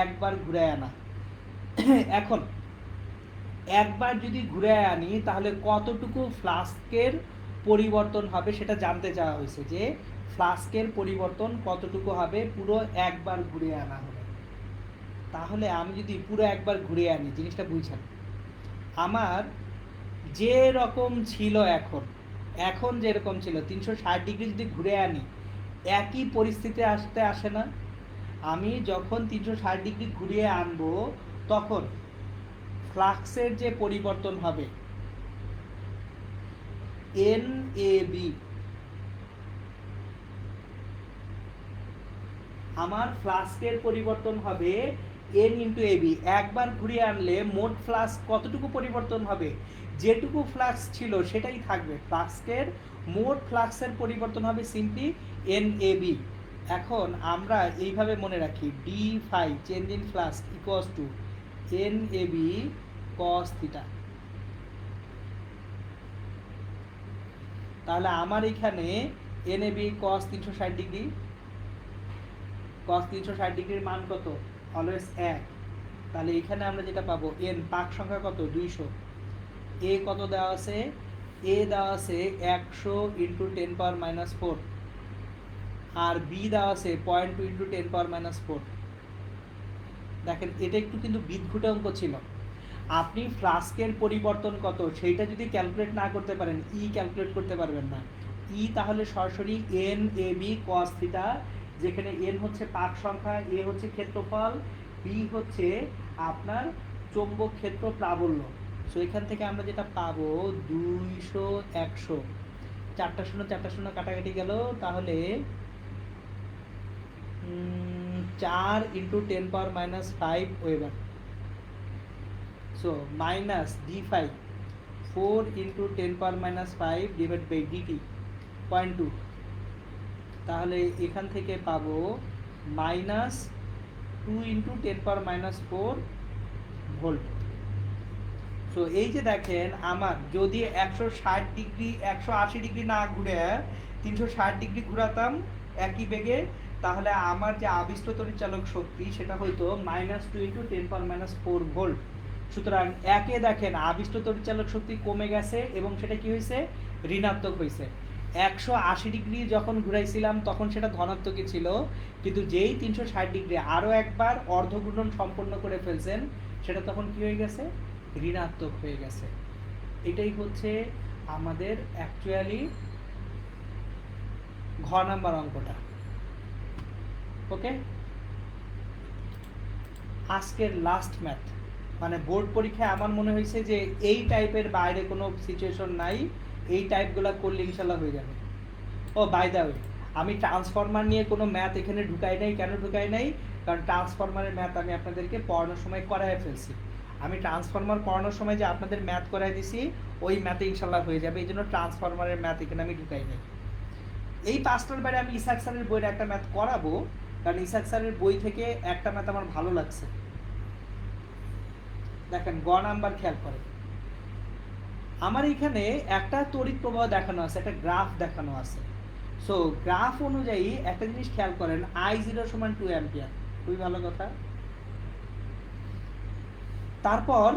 একবার ঘুরায় আনা। এখন একবার যদি ঘুরায় আনি তাহলে কতটুকু ফ্লাস্কের পরিবর্তন হবে সেটা জানতে চাওয়া হয়েছে, যে ফ্লাস্কের পরিবর্তন কতটুকু হবে পুরো একবার ঘুরে আনা হবে। তাহলে আমি যদি পুরো একবার ঘুরে আনি, জিনিসটা বুঝছেন, আমার যে রকম ছিল এখন যেরকম ছিল 360 ডিগ্রি যদি ঘুরে আনি একই পরিস্থিতি আসে না। আমি যখন 360 ডিগ্রি ঘুরিয়ে আনবো তখন ফ্লাক্সের যে পরিবর্তন হবে NAB, আমার ফ্লাস্কের পরিবর্তন হবে N × AB। একবার ঘুরিয়ে আনলে মোট ফ্লাস্ক কতটুকু পরিবর্তন হবে, যেটুকু ফ্লাক্স ছিল সেটাই থাকবে, ফ্লাস্কের মোট ফ্লাক্সের পরিবর্তন হবে সিম্পলি NAB। এখন আমরা এইভাবে মনে রাখি d∅ change in flux equals to NAB cos θ। তাহলে আমার এখানে NAB cos 360 ডিগ্রি, cos 360 ডিগ্রির মান কত, অলওয়েজ 1। তাহলে এখানে আমরা যেটা পাবো n পাক সংখ্যা কত 200, a কত দেওয়া আছে, a দেওয়া আছে 100 × 10⁻⁴, আর b দেওয়া আছে 0.2 × 10⁻⁴। দেখেন এটা একটু কিন্তু বিদঘুটে অঙ্ক ছিল, আপনি ফ্লাস্কের পরিবর্তন কত সেইটা যদি ক্যালকুলেট না করতে পারেন ই ক্যালকুলেট করতে পারবেন না। ই তাহলে সরাসরি NAB cos θ, যেখানে n হচ্ছে পাক সংখ্যা, a হচ্ছে ক্ষেত্রফল, b হচ্ছে আপনার চৌম্বক ক্ষেত্র প্রাবল্য। সো এখান থেকে আমরা যেটা পাবো 200 100, 4টা শূন্য কাটাকাটি গেল, তাহলে 4 × 10⁻⁵ weber. So minus d∅ 4 × 10⁻⁵ divide by dt 0.2, তাহলে এখান থেকে পাবো মাইনাস 2 × 10⁻⁴ ভোল্ট। সো এই যে দেখেন আমার যদি 160 ডিগ্রি 180 ডিগ্রি না ঘুরে 360 ডিগ্রি ঘুরাতাম একই বেগে, তাহলে আমার যে আবিষ্ট তড়িৎচালক শক্তি সেটা হয়তো -2 × 10⁻⁴ ভোল্ট। সুতরাং একে দেখেন আবিষ্ট তড়িৎচালক শক্তি কমে গেছে এবং সেটা কি হয়েছে, ঋণাত্মক হয়েছে। 180 ডিগ্রি যখন ঘুরাইছিলাম তখন সেটা ধনাত্মকই ছিল, কিন্তু যেই 360 ডিগ্রি আরো একবার অর্ধঘূর্ণন সম্পন্ন করে ফেলছেন সেটা তখন কি হয়ে গেছে, ঋণাত্মক হয়ে গেছে। এটাই হচ্ছে আমাদের অ্যাকচুয়ালি ঘ নাম্বার অঙ্কটা। ওকে, আজকের লাস্ট ম্যাথ, মানে বোর্ড পরীক্ষায় আমার মনে হয়েছে যে এই টাইপের বাইরে কোনো সিচুয়েশন নাই, এই টাইপগুলো করলে ইনশাল্লাহ হয়ে যাবে। ও বাই দ্য ওয়ে, আমি ট্রান্সফরমার নিয়ে কোনো ম্যাথ এখানে ঢুকাই নাই। কেন ঢুকাই নাই? কারণ ট্রান্সফরমারের ম্যাথ আমি আপনাদেরকে পড়ানোর সময় করায় ফেলছি। আমি ট্রান্সফরমার পড়ানোর সময় যে আপনাদের ম্যাথ করাই দিছি ওই ম্যাথে ইনশাল্লাহ হয়ে যাবে, এই জন্য ট্রান্সফরমারের ম্যাথ এখানে আমি ঢুকাই নাই। এই পাঁচটার বাইরে আমি ইসাক স্যারের বইয়ের একটা ম্যাথ করাবো, কারণ ইসাক স্যারের বই থেকে একটা ম্যাথ আমার ভালো লাগছে। দেখেন গ নাম্বার খেয়াল করেন, আমার এখানে একটা তড়িৎ প্রবাহ দেখানো আছে, একটা গ্রাফ দেখানো আছে। সো গ্রাফ অনুযায়ী একটা জিনিস খেয়াল করেন, I0 = 2 অ্যাম্পিয়ার, খুবই ভালো কথা। তারপর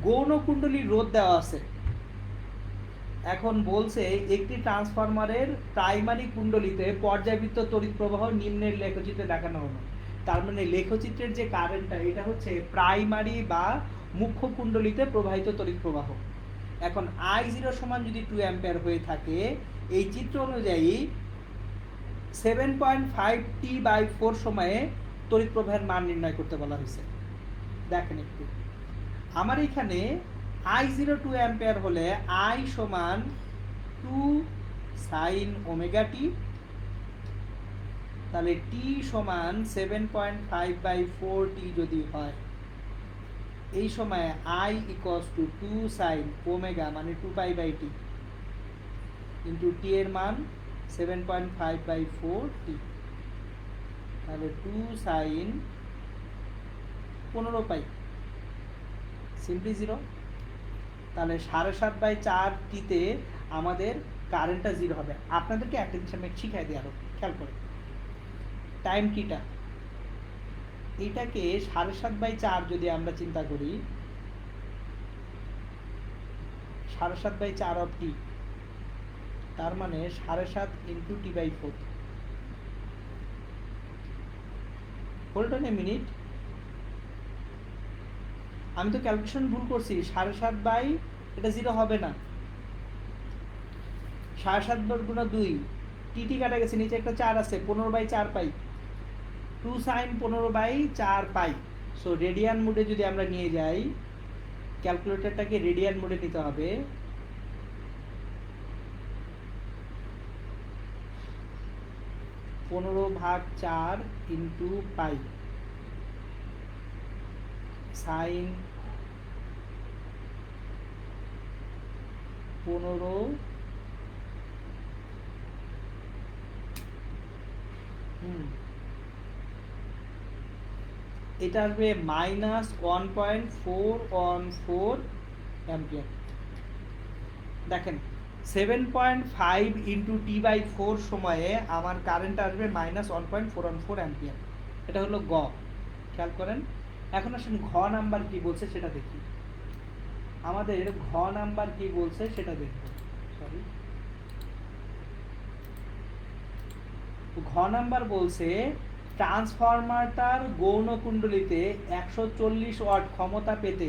গৌণ কুণ্ডলীর রোধ দেওয়া আছে। এখন বলছে একটি ট্রান্সফরমারের প্রাইমারি কুণ্ডলীতে পর্যায়বৃত্ত তড়িৎ প্রবাহ নিম্নের লেখচিত্রে দেখানো হলো। তার মানে লেখচিত্রের যে কারেন্টটা এটা হচ্ছে প্রাইমারি বা মুখ্য কুণ্ডলীতে প্রবাহিত তড়িৎ প্রবাহ। এখন I0 = যদি 2 অ্যাম্পিয়ার হয়ে থাকে, এই চিত্র অনুযায়ী 7.5 T/4 সময়ে তড়িৎ প্রবাহের মান নির্ণয় করতে বলা হয়েছে। দেখেন একটু, আমার এখানে I0 2 অ্যাম্পিয়ার হলে I = 2 sin ω t, তাহলে T = 7.5/4 T যদি হয়, এই সময় I = 2 sin ω মানে 2π/T ইন্টু T এর মান 7.5/4 T, তাহলে 2 sin 15π, সিম্পলি 0। তাহলে 7.5/4 টিতে আমাদের কারেন্টটা 0 হবে। আপনাদেরকে একটা জিনিস আমি শিখাই দিই, আরো খেয়াল করে, টাইম টিটা এটাকে 7.5/4 যদি আমরা চিন্তা করি, 7.5/4 অফ টি, তার মানে 7.5 × T/4। Hold on a minute, আমি তো ক্যালকুলেশন ভুল করছি। 7.5 এটা 0 হবে না, 7.5 × 2, টি কাটা গেছে, নিচে একটা 4 আছে, 15/4 পাই, 2 sin 15/4 পাই। সো রেডিয়ান মোডে যদি আমরা নিয়ে যাই, ক্যালকুলেটরটাকে রেডিয়ান মোডে নিতে হবে। (15/4 × পাই sin 15 এটা আসবে -1.414 অ্যাম্পিয়ার। দেখেন 7.5 × T/4 সময়ে আমার কারেন্ট আসবে -1.414 অ্যাম্পিয়ার। এটা হলো গ, খেয়াল করেন। এখন আসেন ঘ নাম্বার কি বলছে সেটা দেখি। আমাদের ঘ নাম্বার কি বলছে সেটা দেখব। সরি, ঘ নাম্বার বলছে ট্রান্সফরমারটার গৌণ কুণ্ডলীতে 140 ওয়াট ক্ষমতা পেতে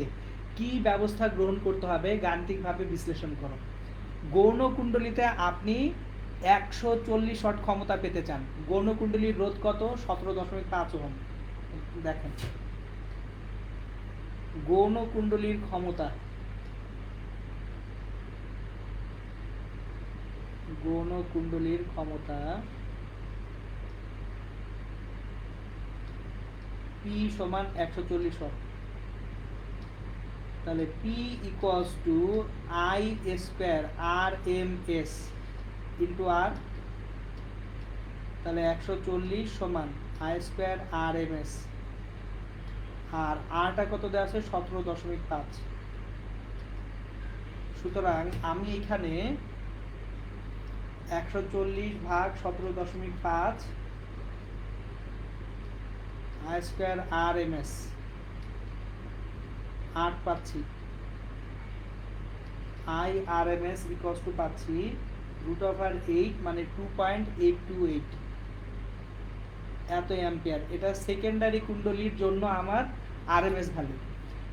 কি ব্যবস্থা গ্রহণ করতে হবে, গাণিতিকভাবে বিশ্লেষণ করো। গৌণ কুণ্ডলীতে আপনি 140 ওয়াট ক্ষমতা পেতে চান। গৌণ কুণ্ডলীর রোধ কত? 17.5 ওহম। দেখেন গৌণ কুণ্ডলীর ক্ষমতা, গৌণ কুণ্ডলীর ক্ষমতা P = 140 ওয়াট। তাহলে P = I² RMS × R, তাহলে 140 = I² RMS, আর আরটা কত দেওয়া আছে? 17.5। সুতরাং আমি এখানে 140 ভাগ 17.5 I square R M S 8 পাচ্ছি, I R M S equals to পাচ্ছি √8 মানে 2.828 এত অ্যাম্পিয়ার। এটা সেকেন্ডারি কুণ্ডলীর জন্য আমার আরএমএস ভ্যালু।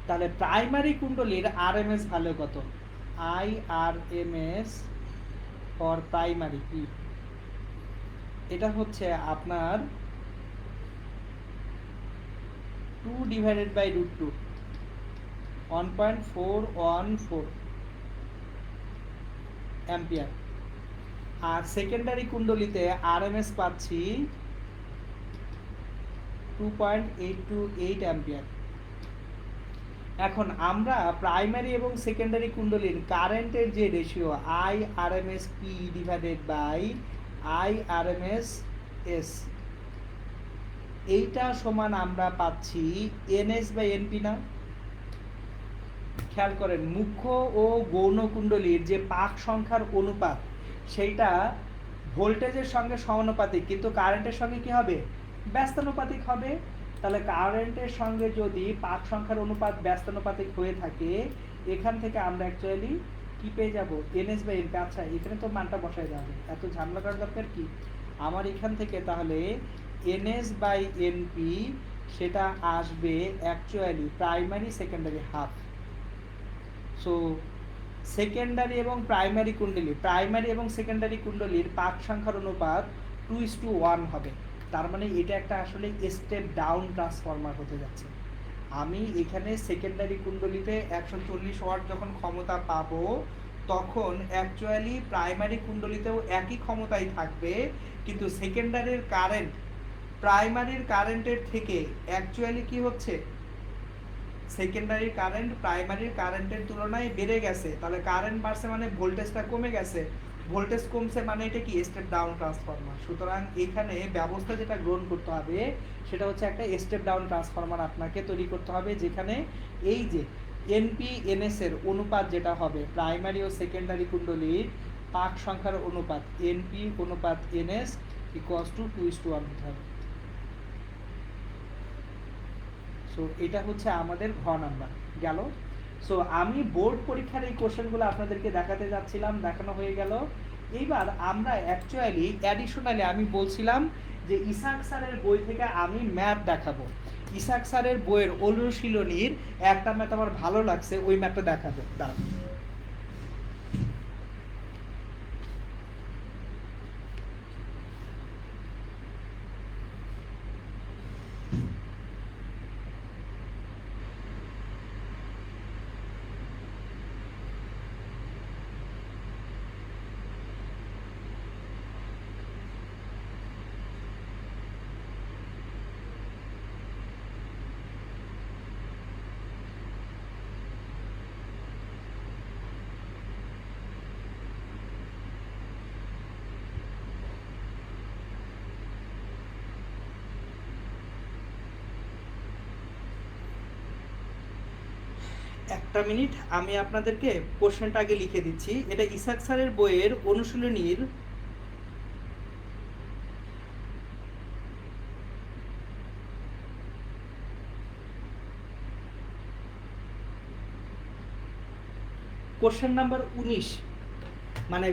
তাহলে প্রাইমারি কুণ্ডলীর আরএমএস ভ্যালু কত? I R M S for primary কি? এটা হচ্ছে আপনার 2 ডিভাইডেড বাই √2 1.414 অ্যাম্পিয়ার। আর সেকেন্ডারি কুণ্ডলীতে আরএমএস পাচ্ছি 2.828 অ্যাম্পিয়ার। এখন আমরা প্রাইমারি এবং সেকেন্ডারি কুণ্ডলীর কারেন্টের যে ratio I RMS P divided by I RMS S, এইটা সমান আমরা পাচ্ছি এনএস বাই এনপি না? খেয়াল করেন, মুখ্য ও গৌণ কুণ্ডলীর যে পাক সংখ্যার অনুপাত সেইটা ভোল্টেজের সঙ্গে সমানুপাতিক, কিন্তু কারেন্টের সঙ্গে কি হবে? ব্যস্তানুপাতিক হবে। তাহলে কারেন্টের সঙ্গে যদি পাক সংখ্যার অনুপাত ব্যস্তানুপাতিক হয়ে থাকে, এখান থেকে আমরা অ্যাকচুয়ালি কি পেয়ে যাব? NS by NP. আচ্ছা, এখানে তো মানটা বসায় যাবে, এত ঝামেলা করার দরকার কি? আমার এখান থেকে তাহলে এনএস বাই এনপি সেটা আসবে actually primary secondary half. So secondary এবং প্রাইমারি কুণ্ডলী, প্রাইমারি এবং সেকেন্ডারি কুণ্ডলীর পাক সংখ্যার অনুপাত 2:1 হবে। তার মানে এটা একটা আসলে স্টেপ ডাউন ট্রান্সফরমার হতে যাচ্ছে। আমি এখানে সেকেন্ডারি কুণ্ডলীতে 140 ওয়াট যখন ক্ষমতা পাবো, তখন অ্যাকচুয়ালি প্রাইমারি কুণ্ডলীতেও একই ক্ষমতাই থাকবে, কিন্তু সেকেন্ডারির কারেন্ট প্রাইমারির কারেন্টের থেকে অ্যাকচুয়ালি কি হচ্ছে? সেকেন্ডারি কারেন্ট প্রাইমারির কারেন্টের তুলনায় বেড়ে গেছে। তাহলে কারেন্ট বাড়ছে মানে ভোল্টেজটা কমে গেছে, ভোল্টেজ কমছে মানে এটা কি? Step down transformer. সুতরাং এখানে ব্যবস্থা যেটা গ্রহণ করতে হবে সেটা হচ্ছে একটা স্টেপ ডাউন ট্রান্সফরমার আপনাকে তৈরি করতে হবে, যেখানে এই যে এনপি এনএস এর অনুপাত যেটা হবে প্রাইমারি ও সেকেন্ডারি কুণ্ডলীর পাক সংখ্যার অনুপাত এনপি অনুপাত এনএস ইকুয়ালস টু 2:1 হতে হবে। সো এটা হচ্ছে আমাদের ঘ নাম্বার গেল। সো আমি বোর্ড পরীক্ষার এই কোশ্চেনগুলো আপনাদেরকে দেখাতে যাচ্ছিলাম, দেখানো হয়ে গেল। এইবার আমরা অ্যাকচুয়ালি অ্যাডিশনালি আমি বলছিলাম যে ইসাক স্যারের বই থেকে আমি ম্যাথ দেখাবো। ইসাক স্যারের বইয়ের অনুশীলনীর একটা ম্যাথ আমার ভালো লাগছে, ওই ম্যাথটা দেখাবো। দাঁড়ান, একটা মিনিট, আমি আপনাদেরকে কোশ্চেনটা আগে লিখে দিচ্ছি। এটা ইসাক স্যারের বইয়ের অনুশীলনীর কোশ্চেন নাম্বার 19। মানে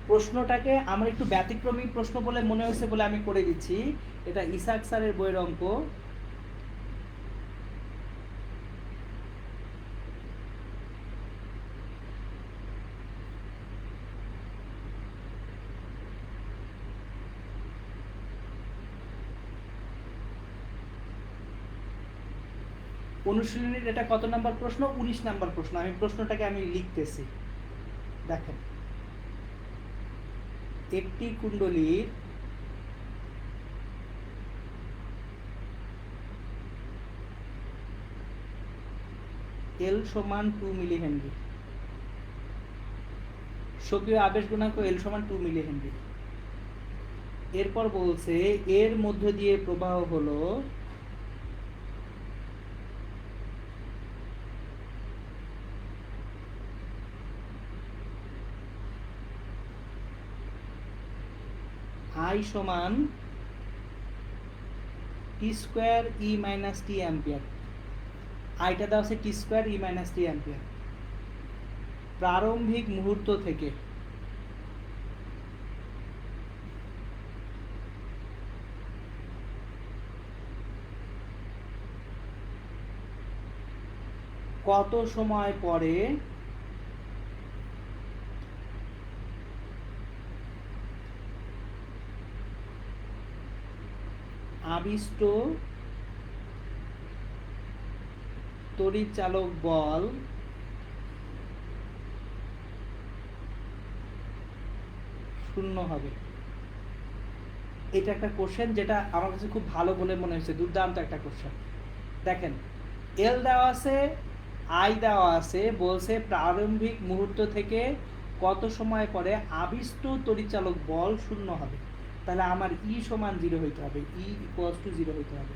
প্রশ্নটাকে আমার একটু ব্যতিক্রমী প্রশ্ন বলে মনে হয়েছে বলে আমি করে দিচ্ছি। এটা ইসাক স্যারের বইয়ের অঙ্ক। অনুশীলনীর এটা কত নাম্বার প্রশ্ন? 19 নাম্বার প্রশ্ন। আমি প্রশ্নটাকে আমি লিখতেছি, দেখেন। একটি কুণ্ডলীর এল সমান 2 মিলি হেনরি, সক্রিয় আবেশ গুণাঙ্ক এল সমান 2 মিলি হেনরি। এরপর বলছে এর মধ্য দিয়ে প্রবাহ হলো I সমান টি স্কোয়ার ই মাইনাস টি অ্যাম্পিয়ার, আইটা দেওয়া আছে টি স্কোয়ার ই মাইনাস টি অ্যাম্পিয়ার। প্রারম্ভিক মুহূর্ত থেকে কত সময় পরে আবিষ্ট তড়িৎচালক বল শূন্য হবে? এটা একটা কোশ্চেন যেটা আমার কাছে খুব ভালো বলে মনে হয়েছে, দুর্দান্ত একটা কোশ্চেন। দেখেন, এল দেওয়া আছে, আই দেওয়া আছে, বলছে প্রারম্ভিক মুহূর্ত থেকে কত সময় পরে আবিষ্ট তড়িৎচালক বল শূন্য হবে। তাহলে আমার ই সমান 0 হইতে হবে, ই ইকুয়ালস টু 0 হইতে হবে।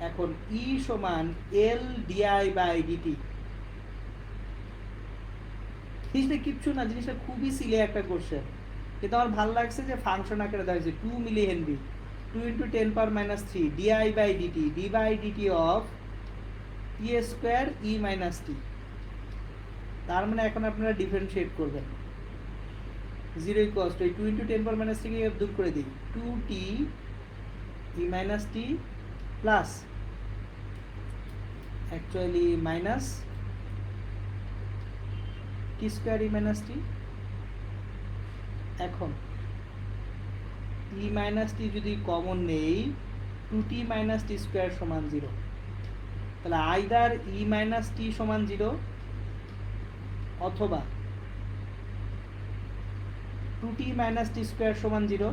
এখন ই সমান এল ডিআই বাই ডিটি। জিনিসটা কিচ্ছু না, জিনিসটা খুবই সিলে একটা কোশ্চেন, কিন্তু আমার ভালো লাগছে যে ফাংশন আকারে দেওয়া হয়েছে 2 milli henry 2 × 10⁻³ DI by DT D by DT of T square E minus T. তার মানে এখন আপনারা ডিফারেন্সিয়েট করবেন। 0 ইকুয়ালস টু 2 × 10⁻³ কে দূর করে দিই, 2t ই মাইনাস টি প্লাস অ্যাকচুয়ালি মাইনাস টি স্কোয়ার ই মাইনাস টি। এখন ই মাইনাস টি যদি কমন নেই, 2t মাইনাস টি স্কোয়ার সমান 0। তাহলে আইদার ই মাইনাস টি সমান 0 অথবা 2t মাইনাস টি স্কোয়ার সমান 0।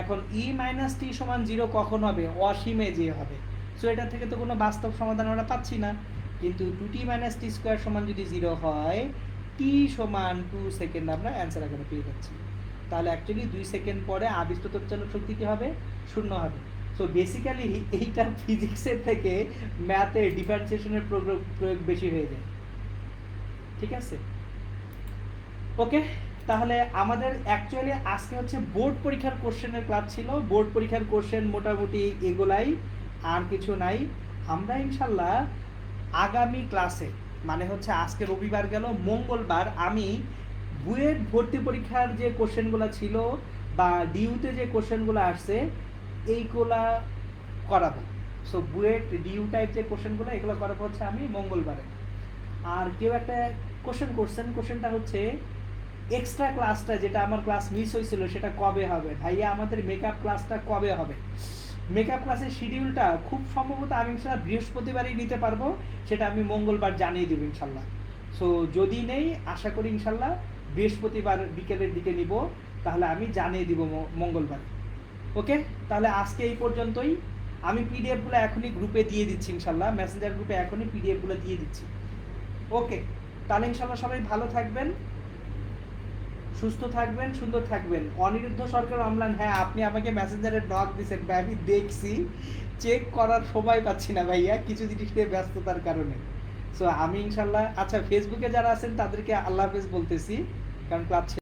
এখন ই মাইনাস টি সমান 0 কখন হবে? অসীমে যে হবে। সো এটা থেকে তো কোনো বাস্তব সমাধান আমরা পাচ্ছি না, কিন্তু 2t মাইনাস টি স্কোয়ার সমান যদি 0 হয়, টি সমান 2 সেকেন্ড আমরা অ্যান্সার এখানে পেয়ে যাচ্ছি। তাহলে অ্যাকচুয়ালি 2 সেকেন্ড পরে আবিষ্ট তড়িৎচালক শক্তি কি হবে? শূন্য হবে। সো বেসিক্যালি এইটা ফিজিক্সের থেকে ম্যাথে ডিফারেন্সিয়েশনের প্রয়োগ বেশি হয়ে যায়। ঠিক আছে, ওকে। তাহলে আমাদের অ্যাকচুয়ালি আজকে হচ্ছে বোর্ড পরীক্ষার কোশ্চেনের ক্লাস ছিল। বোর্ড পরীক্ষার কোশ্চেন মোটামুটি এগুলাই, আর কিছু নাই। আমরা ইনশাল্লাহ আগামী ক্লাসে, মানে হচ্ছে আজকে রবিবার গেল, মঙ্গলবার আমি বুয়েট ভর্তি পরীক্ষার যে কোশ্চেনগুলো ছিল বা ডিউতে যে কোশ্চেনগুলো আসছে এইগুলা করাবো। সো বুয়েট ডিউ টাইপ যে কোশ্চেনগুলো এগুলো করাবো হচ্ছে আমি মঙ্গলবারে। আর কেউ একটা কোশ্চেন করছেন, কোশ্চেনটা হচ্ছে এক্সট্রা ক্লাসটা যেটা আমার ক্লাস মিস হয়েছিল সেটা কবে হবে? ভাইয়া আমাদের মেকআপ ক্লাসটা কবে হবে? মেকআপ ক্লাসের শিডিউলটা খুব সম্ভবত আমি ইনশাল্লাহ বৃহস্পতিবারই নিতে পারবো, সেটা আমি মঙ্গলবার জানিয়ে দেবো ইনশাল্লাহ। সো যদি নেই, আশা করি ইনশাল্লাহ বৃহস্পতিবার বিকেলের দিকে নিব, তাহলে আমি জানিয়ে দিব মঙ্গলবার। ওকে, তাহলে আজকে এই পর্যন্তই। আমি পিডিএফগুলো এখনই গ্রুপে দিয়ে দিচ্ছি ইনশাল্লাহ, মেসেঞ্জার গ্রুপে এখনই পিডিএফগুলো দিয়ে দিচ্ছি। ওকে, তাহলে ইনশাল্লাহ সবাই ভালো থাকবেন, সুস্থ থাকবেন, সুন্দর থাকবেন। অনিরুদ্ধ সরকার অমলান, হ্যাঁ আপনি আমাকে মেসেঞ্জারে নক দিয়েছেন, আমি দেখছি, চেক করার সময় পাচ্ছি না ভাইয়া, কিছু জিনিস নিয়ে ব্যস্ততার কারণে। সো আমি ইনশাল্লাহ, আচ্ছা ফেসবুকে যারা আছেন তাদেরকে আল্লাহ হাফেজ বলতেছি, কারণ ক্লাস